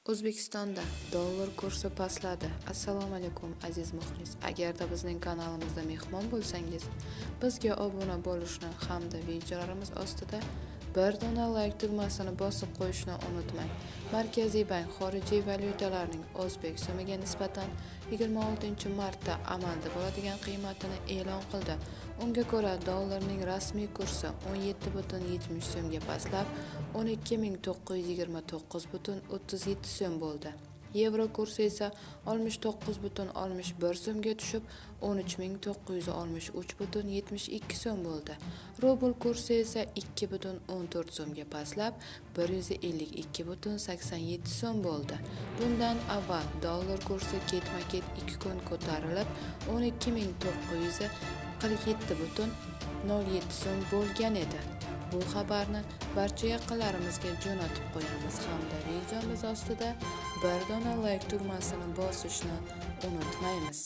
O'zbekistonda dollar kursi pastladi. Assalomu alaykum aziz muxlis. Agarda bizning kanalimizda mehmon bo'lsangiz, bizga obuna bo'lishni hamda videolarimiz ostida bir dona like tugmasini bosib qo'yishni unutmang. Markaziy bank xorijiy valyutalarning o'zbek so'miga nisbatan 26-martda amalda bo'ladigan qiymatini e'lon qildi. Unga ko'ra dollarning rasmiy kursi 17,70 so'mga pastlab 12.929,37 so'm bo'ldi. Yevro kursi esa 69,61 so'mga tushib 13.963,72 so'm bo'ldi. Rubl kursi esa 2,14 so'mga pastlab 152,87 so'm bo'ldi. Bundan avval dollar kursi ketma-ket 2 kun ko'tarilib 12.947,07 so'm bo'lgan edi. Bu xabarni barcha yaqinlarimizga jo'natib qo'yamiz hamda videomiz ostida bir dona like tugmasini bosishni unutmaymiz.